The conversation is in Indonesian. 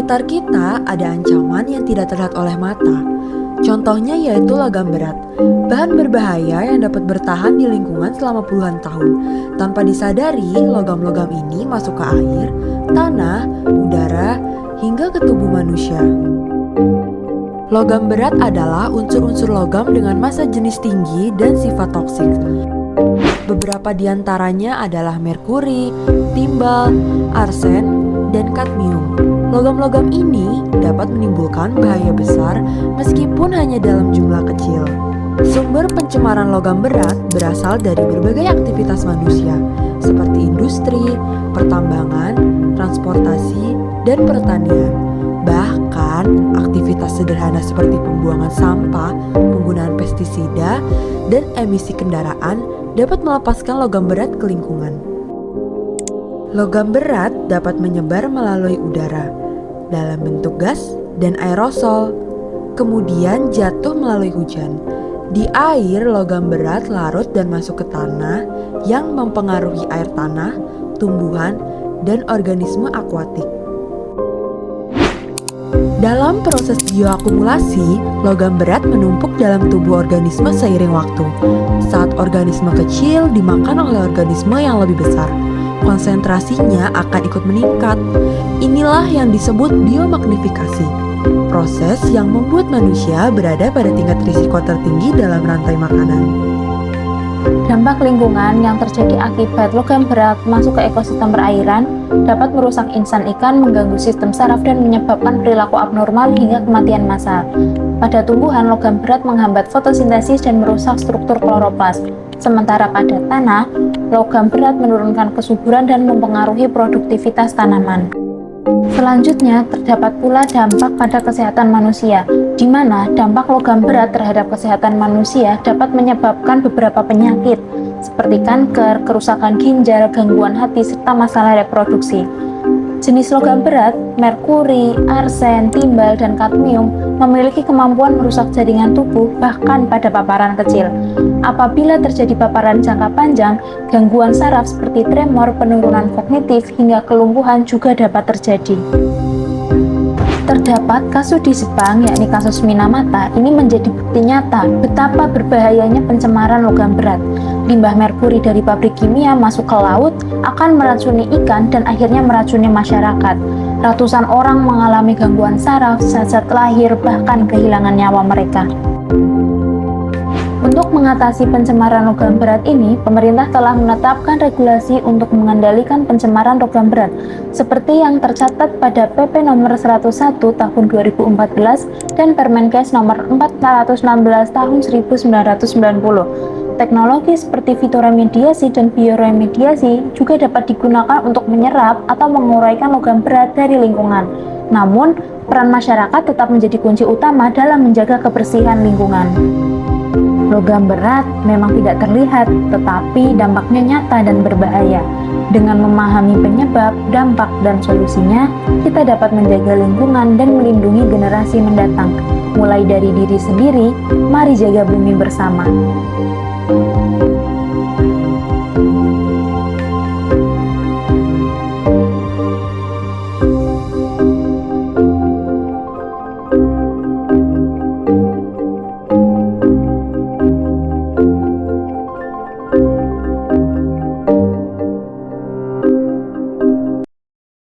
sekitar kita ada ancaman yang tidak terlihat oleh mata. Contohnya yaitu logam berat, bahan berbahaya yang dapat bertahan di lingkungan selama puluhan tahun. Tanpa disadari, logam-logam ini masuk ke air, tanah, udara, hingga ke tubuh manusia. Logam berat adalah unsur-unsur logam dengan massa jenis tinggi dan sifat toksik. Beberapa di antaranya adalah merkuri, timbal, arsen, dan kadmium. Logam-logam ini dapat menimbulkan bahaya besar meskipun hanya dalam jumlah kecil. Sumber pencemaran logam berat berasal dari berbagai aktivitas manusia, seperti industri, pertambangan, transportasi, dan pertanian. Bahkan, aktivitas sederhana seperti pembuangan sampah, penggunaan pestisida, dan emisi kendaraan dapat melepaskan logam berat ke lingkungan. Logam berat dapat menyebar melalui udara dalam bentuk gas dan aerosol, kemudian jatuh melalui hujan. Di air, logam berat larut dan masuk ke tanah yang mempengaruhi air tanah, tumbuhan, dan organisme akuatik. Dalam proses bioakumulasi, logam berat menumpuk dalam tubuh organisme seiring waktu. Saat organisme kecil dimakan oleh organisme yang lebih besar, konsentrasinya akan ikut meningkat. Inilah yang disebut biomagnifikasi, proses yang membuat manusia berada pada tingkat risiko tertinggi dalam rantai makanan. Dampak lingkungan yang terjadi akibat logam berat masuk ke ekosistem perairan dapat merusak insan ikan, mengganggu sistem saraf, dan menyebabkan perilaku abnormal hingga kematian massal. Pada tumbuhan, logam berat menghambat fotosintesis dan merusak struktur kloroplas. Sementara pada tanah, logam berat menurunkan kesuburan dan mempengaruhi produktivitas tanaman. Selanjutnya, terdapat pula dampak pada kesehatan manusia, di mana dampak logam berat terhadap kesehatan manusia dapat menyebabkan beberapa penyakit, seperti kanker, kerusakan ginjal, gangguan hati, serta masalah reproduksi. Jenis logam berat, merkuri, arsen, timbal, dan kadmium memiliki kemampuan merusak jaringan tubuh bahkan pada paparan kecil. Apabila terjadi paparan jangka panjang, gangguan saraf seperti tremor, penurunan kognitif, hingga kelumpuhan juga dapat terjadi. Terdapat kasus di Jepang, yakni kasus Minamata. Ini menjadi bukti nyata betapa berbahayanya pencemaran logam berat. Limbah merkuri dari pabrik kimia masuk ke laut akan meracuni ikan dan akhirnya meracuni masyarakat. Ratusan orang mengalami gangguan saraf, cacat lahir, bahkan kehilangan nyawa mereka. Untuk mengatasi pencemaran logam berat ini, pemerintah telah menetapkan regulasi untuk mengendalikan pencemaran logam berat, seperti yang tercatat pada PP nomor 101 tahun 2014 dan Permenkes nomor 416 tahun 1990. Teknologi seperti fitoremediasi dan bioremediasi juga dapat digunakan untuk menyerap atau menguraikan logam berat dari lingkungan. Namun, peran masyarakat tetap menjadi kunci utama dalam menjaga kebersihan lingkungan. Logam berat memang tidak terlihat, tetapi dampaknya nyata dan berbahaya. Dengan memahami penyebab, dampak, dan solusinya, kita dapat menjaga lingkungan dan melindungi generasi mendatang. Mulai dari diri sendiri, mari jaga bumi bersama.